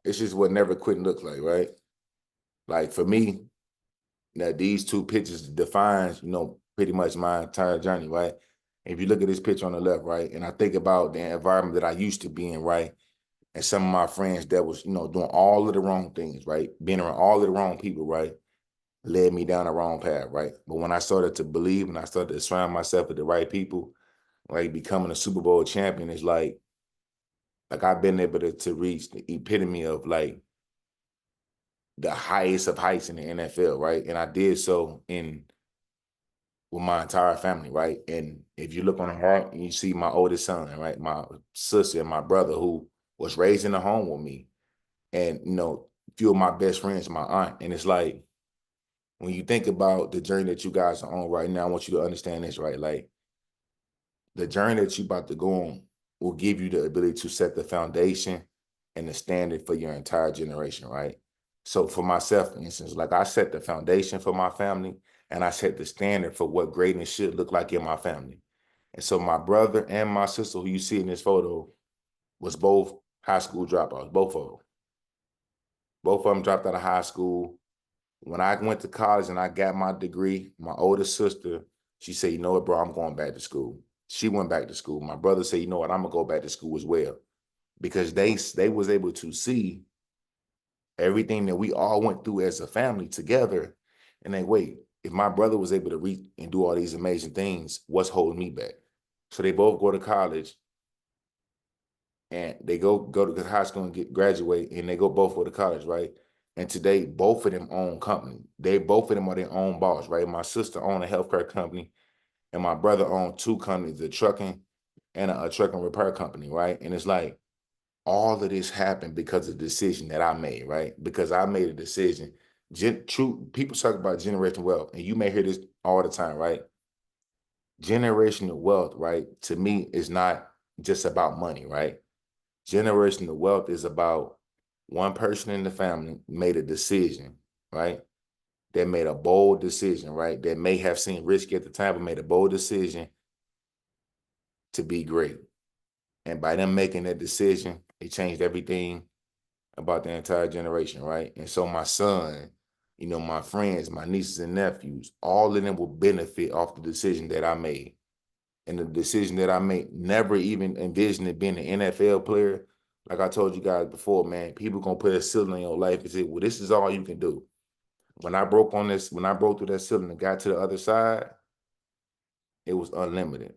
it's just what never quitting looks like, right? Like, for me, now these 2 pictures defines, you know, pretty much my entire journey, right? If you look at this picture on the left, right, and I think about the environment that I used to be in, right, and some of my friends that was, doing all of the wrong things, right, being around all of the wrong people, right, led me down the wrong path, right. But when I started to believe and I started to surround myself with the right people, like becoming a Super Bowl champion is like I've been able to reach the epitome of like the highest of heights in the NFL, right? And I did so with my entire family, right? And if you look on the heart and you see my oldest son, right, my sister and my brother who was raised in the home with me, and few of my best friends, my aunt, and it's like when you think about the journey that you guys are on right now, I want you to understand this, right? Like the journey that you about to go on will give you the ability to set the foundation and the standard for your entire generation, right? So for myself, for instance, like I set the foundation for my family and I set the standard for what greatness should look like in my family. And so my brother and my sister, who you see in this photo, was both high school dropouts, both of them. Both of them dropped out of high school. When I went to college and I got my degree, my older sister, she said, you know what, bro, I'm going back to school. She went back to school. My brother said, you know what, I'm gonna go back to school as well. Because they was able to see everything that we all went through as a family together. And they wait, if my brother was able to reach and do all these amazing things, what's holding me back? So they both go to college and they go to high school and graduate, and they both go to college, right? And today, both of them own company. Both of them are their own boss, right? My sister owned a healthcare company, and my brother owned two companies, a trucking and a trucking repair company, right? And it's like all of this happened because of the decision that I made, right? Because I made a decision. True, people talk about generational wealth, and you may hear this all the time, right? Generational wealth, right? To me, is not just about money, right? Generational wealth is about one person in the family made a decision, right? That made a bold decision, right? That may have seemed risky at the time, but made a bold decision to be great. And by them making that decision, it changed everything about the entire generation, right? And so my son, my friends, my nieces and nephews, all of them will benefit off the decision that I made. And the decision that I made, never even envisioning being an NFL player. Like I told you guys before, man, people gonna put a ceiling in your life and say, well, this is all you can do. When I broke through that ceiling and got to the other side, it was unlimited.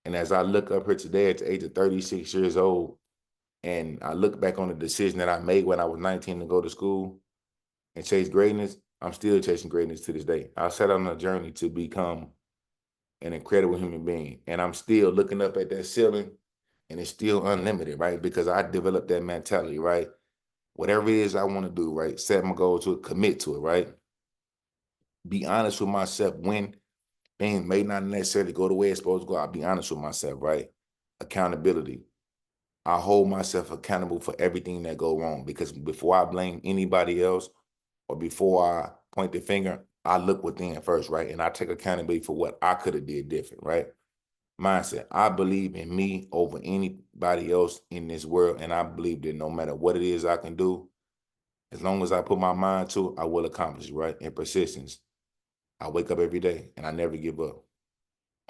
And as I look up here today at the age of 36 years old, and I look back on the decision that I made when I was 19 to go to school and chase greatness, I'm still chasing greatness to this day. I set on a journey to become an incredible human being. And I'm still looking up at that ceiling and it's still unlimited, right? Because I developed that mentality, right? Whatever it is I want to do, right? Set my goal to it, commit to it, right? Be honest with myself when things may not necessarily go the way it's supposed to go. I'll be honest with myself, right? Accountability. I hold myself accountable for everything that go wrong, because before I blame anybody else or before I point the finger, I look within first, right? And I take accountability for what I could have did different, right? Mindset. I believe in me over anybody else in this world, and I believe that no matter what it is I can do, as long as I put my mind to it, I will accomplish it, right? And persistence. I wake up every day and I never give up.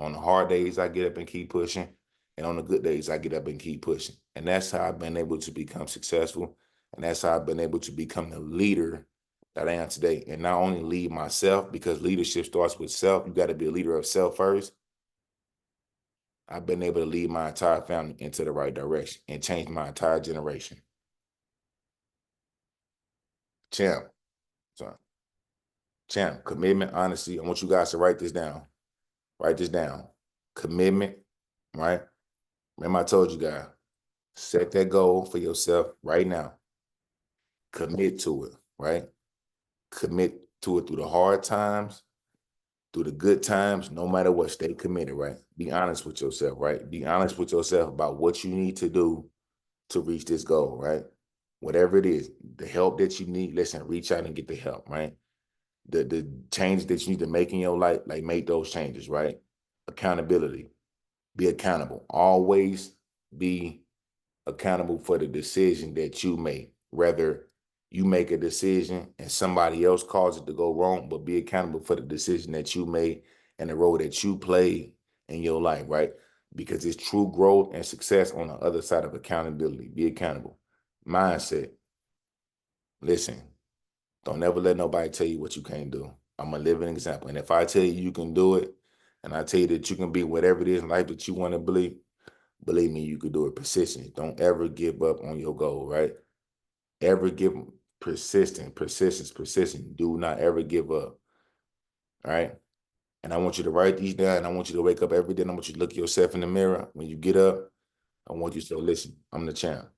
On the hard days, I get up and keep pushing. And on the good days, I get up and keep pushing. And that's how I've been able to become successful. And that's how I've been able to become the leader that I am today. And not only lead myself, because leadership starts with self. You got to be a leader of self first. I've been able to lead my entire family into the right direction and change my entire generation. Champ. So, champ, commitment, honesty. I want you guys to write this down. Write this down. Commitment, right? Remember I told you guys, set that goal for yourself right now. Commit to it, right? Commit to it through the hard times, through the good times, no matter what, stay committed, right? Be honest with yourself, right? Be honest with yourself about what you need to do to reach this goal, right? Whatever it is, the help that you need, listen, reach out and get the help, right? The changes that you need to make in your life, like make those changes, right? Accountability. Be accountable. Always be accountable for the decision that you make. Whether you make a decision and somebody else caused it to go wrong, but be accountable for the decision that you made and the role that you played in your life, right? Because it's true growth and success on the other side of accountability. Be accountable. Mindset. Listen, don't ever let nobody tell you what you can't do. I'm a living example. And if I tell you you can do it, and I tell you that you can be whatever it is in life that you want to believe me, you can do it. Persistent. Don't ever give up on your goal, right? Ever give persistence. Do not ever give up. All right. And I want you to write these down. I want you to wake up every day. And I want you to look yourself in the mirror. When you get up, I want you to say, listen, I'm the champ.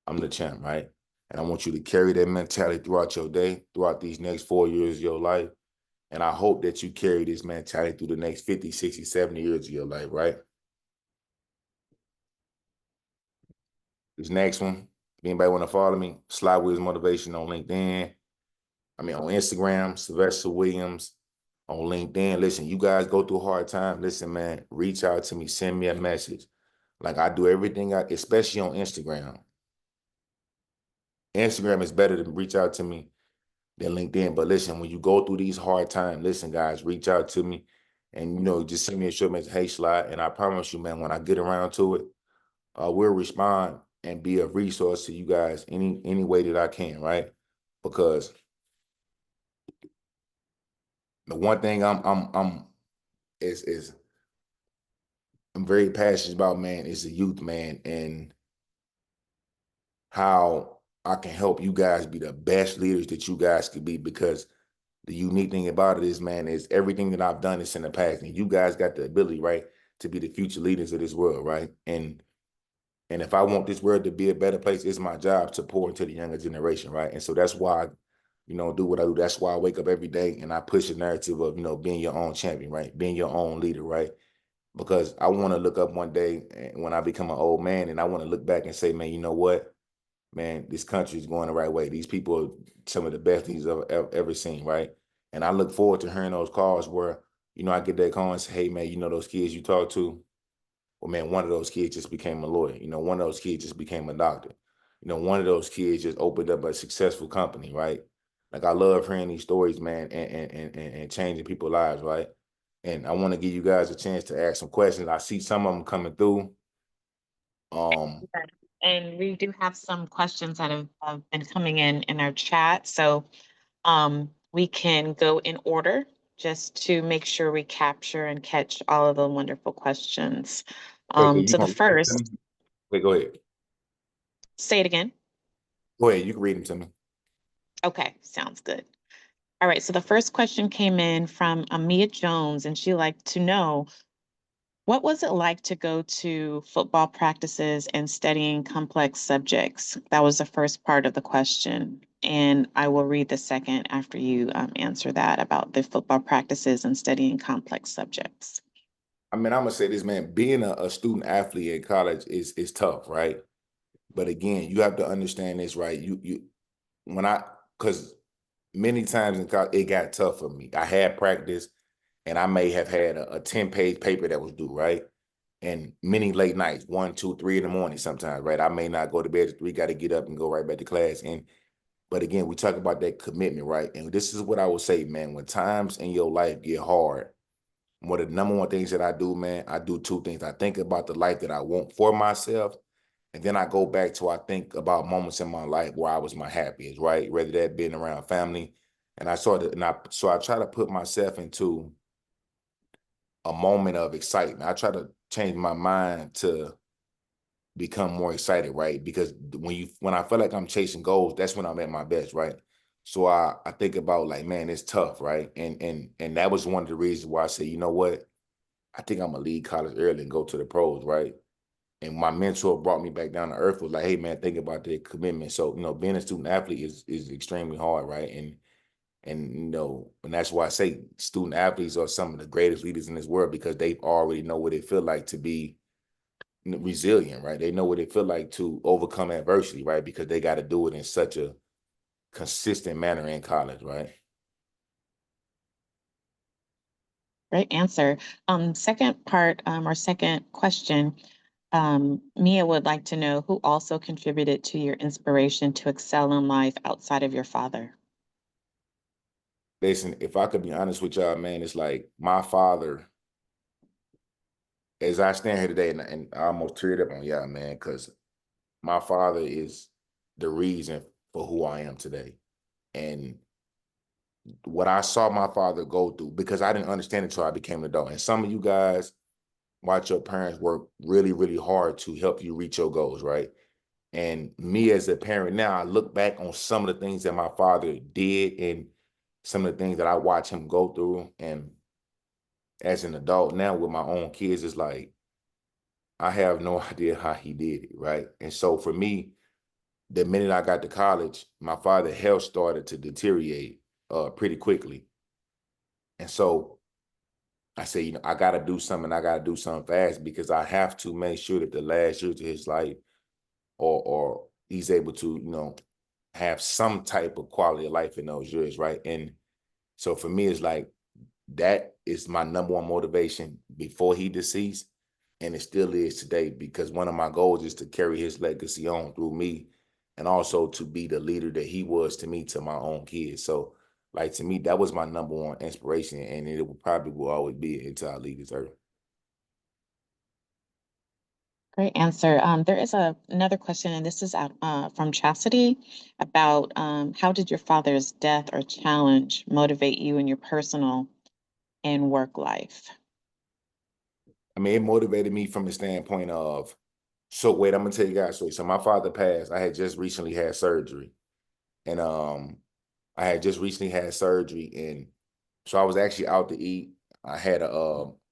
I'm the champ, right? And I want you to carry that mentality throughout your day, throughout these next 4 years of your life. And I hope that you carry this mentality through the next 50, 60, 70 years of your life, right? This next one, if anybody want to follow me, Slide Wheels Motivation on LinkedIn. On Instagram, Sylvester Williams. On LinkedIn, listen, you guys go through a hard time. Listen, man, reach out to me, send me a message. Like I do everything, especially on Instagram. Instagram is better to reach out to me than LinkedIn. But listen, when you go through these hard times, listen, guys, reach out to me and, just send me a short message, hey, Slide. And I promise you, man, when I get around to it, we'll respond and be a resource to you guys any way that I can, right? Because the one thing I'm very passionate about, man, is the youth, man, and how I can help you guys be the best leaders that you guys could be. Because the unique thing about it is, man, is everything that I've done is in the past, and you guys got the ability, right, to be the future leaders of this world, right? And if I want this world to be a better place, it's my job to pour into the younger generation, right? And so that's why I, do what I do. That's why I wake up every day and I push the narrative of, being your own champion, right? Being your own leader, right? Because I want to look up one day when I become an old man, and I want to look back and say, man, you know what? Man, this country is going the right way. These people are some of the best leaders I've ever seen, right? And I look forward to hearing those calls where, I get that call and say, hey, man, those kids you talk to, well, man, one of those kids just became a lawyer. One of those kids just became a doctor. One of those kids just opened up a successful company, right? Like I love hearing these stories, man, and changing people's lives, right? And I want to give you guys a chance to ask some questions. I see some of them coming through. And we do have some questions that have been coming in our chat. So we can go in order just to make sure we capture and catch all of the wonderful questions. Wait, So the first, wait, go ahead. say it again. Go ahead. You can read them to me. Okay, sounds good. All right, so the first question came in from Amia Jones, and she'd like to know, what was it like to go to football practices and studying complex subjects? That was the first part of the question. And I will read the second after you answer that about the football practices and studying complex subjects. I'm gonna say this, man. Being a student athlete at college is tough, right? But again, you have to understand this, right? Because many times in college it got tough for me. I had practice, and I may have had a 10-page paper that was due, right? And many late nights, 1, 2, 3 in the morning sometimes, right? I may not go to bed at 3, got to get up and go right back to class. But again, we talk about that commitment, right? And this is what I would say, man. When times in your life get hard, one of the number one things that I do, man, I do two things. I think about the life that I want for myself, and then I go back to I think about moments in my life where I was my happiest, right? Whether that being around family, and so I try to put myself into a moment of excitement. I try to change my mind to become more excited, right? Because when I feel like I'm chasing goals, that's when I'm at my best, right? So I think about like, man, it's tough, right? And that was one of the reasons why I said, you know what? I think I'm gonna leave college early and go to the pros, right? And my mentor brought me back down to earth, was like, hey man, think about the commitment. So, being a student athlete is extremely hard, right? And that's why I say student athletes are some of the greatest leaders in this world, because they already know what it feels like to be resilient, right? They know what it feels like to overcome adversity, right? Because they got to do it in such a consistent manner in college, right? Great answer. Second part, or second question, Mia would like to know who also contributed to your inspiration to excel in life outside of your father. Listen, if I could be honest with y'all, man, it's like my father as I stand here today, and I almost teared up on y'all, man, because my father is the reason for who I am today. And what I saw my father go through, because I didn't understand it until I became an adult. And some of you guys watch your parents work really, really hard to help you reach your goals, right? And me as a parent now, I look back on some of the things that my father did and some of the things that I watch him go through. And as an adult now with my own kids, it's like, I have no idea how he did it, right? And so for me, the minute I got to college, my father's health started to deteriorate pretty quickly. And so I said, you know, I got to do something. I got to do something fast because I have to make sure that the last years of his life or he's able to, you know, have some type of quality of life in those years, right? And so for me, it's like that is my number one motivation before he deceased, and it still is today because one of my goals is to carry his legacy on through me, and also to be the leader that he was to me to my own kids. So, like to me, that was my number one inspiration, and it will probably will always be until I leave this earth. Great answer. There is another question, and this is out from Chastity about how did your father's death or challenge motivate you in your personal and work life? I mean, it motivated me from the standpoint of, so wait, I'm gonna tell you guys a story. So my father passed. I had just recently had surgery, and I had just recently had surgery, and so I was actually out to eat. I had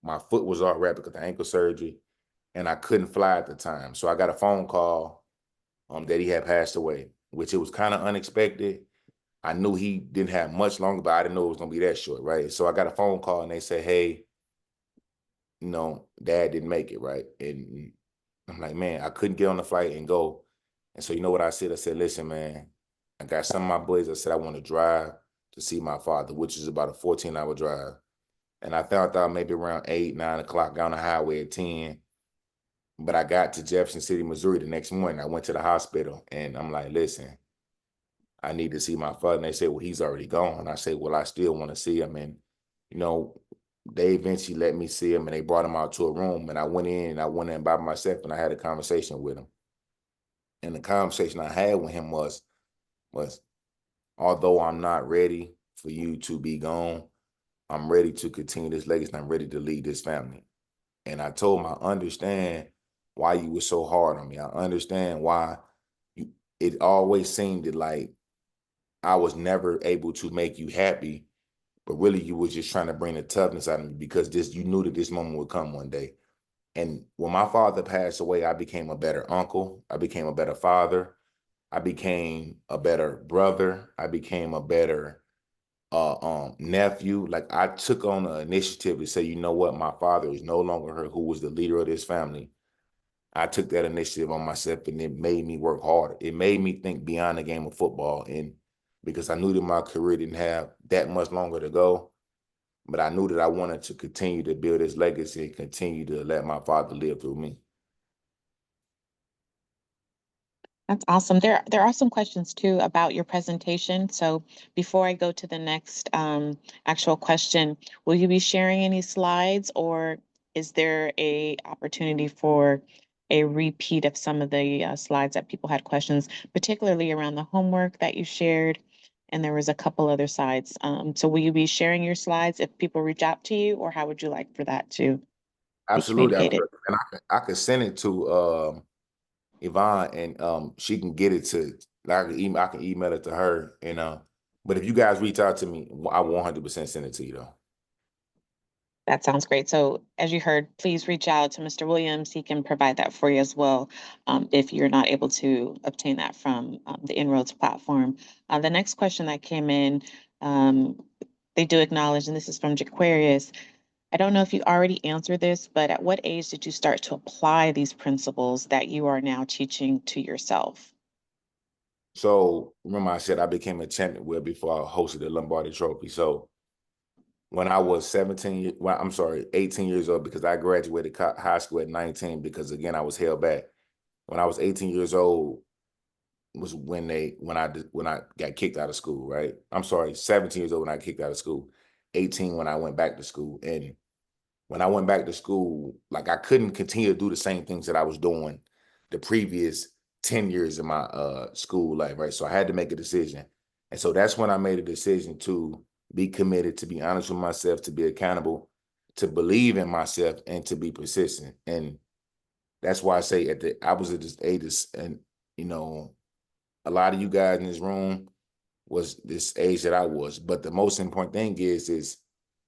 my foot was all wrapped because of the ankle surgery, and I couldn't fly at the time. So I got a phone call that he had passed away, which it was kind of unexpected. I knew he didn't have much longer, but I didn't know it was gonna be that short, right? So I got a phone call and they said, "Hey, you know, Dad didn't make it, right?" And I'm like, man, I couldn't get on the flight and go. And so you know what I said? I said, listen, man, I got some of my boys. I said I want to drive to see my father, which is about a 14-hour drive. And I found out maybe around 8, 9 o'clock, got on the highway at 10. But I got to Jefferson City, Missouri the next morning. I went to the hospital and I'm like, listen, I need to see my father. And they said, well, he's already gone. I said, well, I still want to see him. And, you know, they eventually let me see him and they brought him out to a room. And I went in by myself and I had a conversation with him. And the conversation I had with him was although I'm not ready for you to be gone, I'm ready to continue this legacy and I'm ready to lead this family. And I told him, I understand why you were so hard on me. I understand why it always seemed that like I was never able to make you happy, but really you was just trying to bring the toughness out of me because you knew that this moment would come one day. And when my father passed away, I became a better uncle. I became a better father. I became a better brother. I became a better nephew. Like I took on the initiative to say, you know what, my father is no longer her who was the leader of this family. I took that initiative on myself and it made me work harder. It made me think beyond the game of football. And because I knew that my career didn't have that much longer to go, but I knew that I wanted to continue to build his legacy and continue to let my father live through me. That's awesome. There are some questions too about your presentation. So before I go to the next actual question, will you be sharing any slides or is there a opportunity for a repeat of some of the slides that people had questions, particularly around the homework that you shared? And there was a couple other slides. So will you be sharing your slides if people reach out to you, or how would you like for that to be Absolutely. communicated? And I could send it to Yvonne and she can get it to I can email it to her and but if you guys reach out to me, I 100% send it to you though. That sounds great. So as you heard, please reach out to Mr. Williams. He can provide that for you as well if you're not able to obtain that from the INROADS platform. The next question that came in, they do acknowledge, and this is from Jaquarius. I don't know if you already answered this, but at what age did you start to apply these principles that you are now teaching to yourself? So remember I said I became a champion well before I hosted the Lombardi Trophy. So when I was 18 years old, because I graduated high school at 19, because again, I was held back. When I was 18 years old was when I got kicked out of school, right? I'm sorry, 17 years old when I kicked out of school, 18 when I went back to school. And when I went back to school, like I couldn't continue to do the same things that I was doing the previous 10 years of my school life, right? So I had to make a decision. And so that's when I made a decision to be committed, to be honest with myself, to be accountable, to believe in myself, and to be persistent. And that's why I say I was at this age, and you know, a lot of you guys in this room was this age that I was. But the most important thing is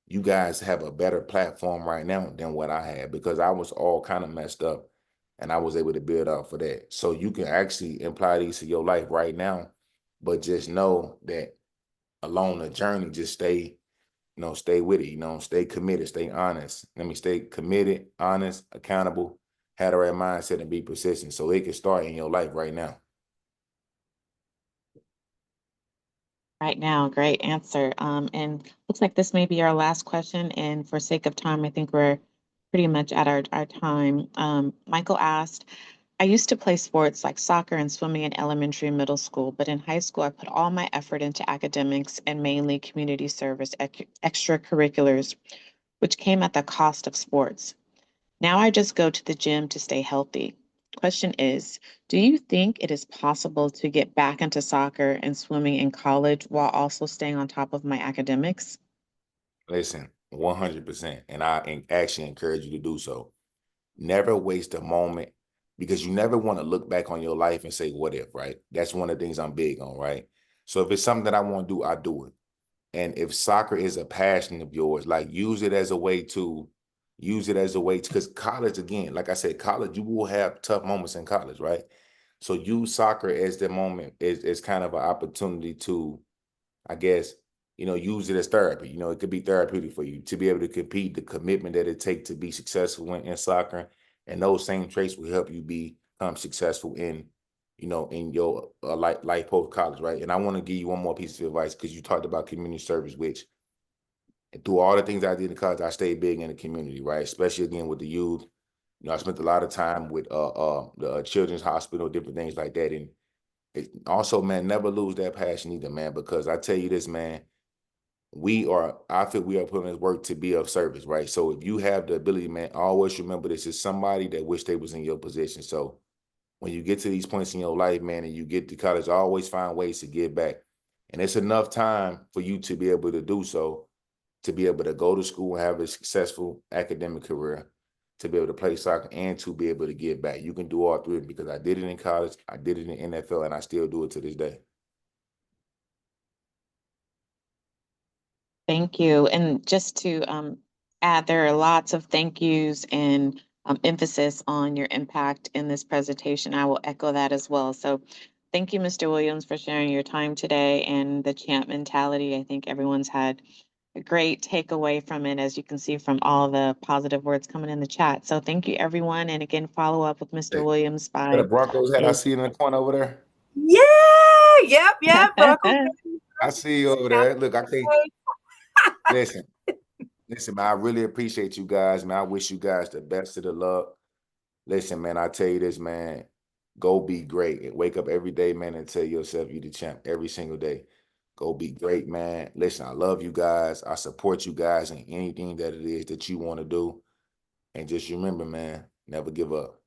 you guys have a better platform right now than what I had, because I was all kind of messed up and I was able to build off of that. So you can actually apply these to your life right now, but just know that along the journey, just stay, stay with it, stay committed, stay honest. Stay committed, honest, accountable, have the right mindset, and be persistent so it can start in your life right now. Right now, great answer. And looks like this may be our last question. And for sake of time, I think we're pretty much at our time. Michael asked, I used to play sports like soccer and swimming in elementary and middle school, but in high school, I put all my effort into academics and mainly community service extracurriculars, which came at the cost of sports. Now I just go to the gym to stay healthy. Question is, do you think it is possible to get back into soccer and swimming in college while also staying on top of my academics? Listen, 100%. And actually encourage you to do so. Never waste a moment, because you never want to look back on your life and say, what if, right? That's one of the things I'm big on, right? So if it's something that I want to do, I do it. And if soccer is a passion of yours, like use it as a way to, because college, again, like I said, college, you will have tough moments in college, right? So use soccer as the moment, is kind of an opportunity to, I guess, use it as therapy. It could be therapeutic for you to be able to compete, the commitment that it takes to be successful in soccer. And those same traits will help you become successful in your life post college, right? And I want to give you one more piece of advice, because you talked about community service, which through all the things I did in college, I stayed big in the community, right? Especially again with the youth. I spent a lot of time with the children's hospital, different things like that. And also, man, never lose that passion either, man, because I tell you this, man, I feel we are putting in work to be of service, right? So if you have the ability, man, always remember this is somebody that wish they was in your position. So when you get to these points in your life, man, and you get to college, always find ways to give back. And it's enough time for you to be able to do so, to be able to go to school and have a successful academic career, to be able to play soccer, and to be able to give back. You can do all three, because I did it in college, I did it in NFL, and I still do it to this day. Thank you. And just to add, there are lots of thank yous and emphasis on your impact in this presentation. I will echo that as well. So thank you, Mr. Williams, for sharing your time today and the champ mentality. I think everyone's had a great takeaway from it, as you can see from all the positive words coming in the chat. So thank you, everyone. And again, follow up with Mr. Hey, Williams the by Broncos hat I see in the corner over there. Yeah, yep. Broncos. I see you over there. Look, I can't listen. Listen, man, I really appreciate you guys, man. I wish you guys the best of the luck. Listen, man, I tell you this, man, go be great and wake up every day, man, and tell yourself you the champ every single day. Go be great, man. Listen, I love you guys. I support you guys in anything that it is that you want to do. And just remember, man, never give up.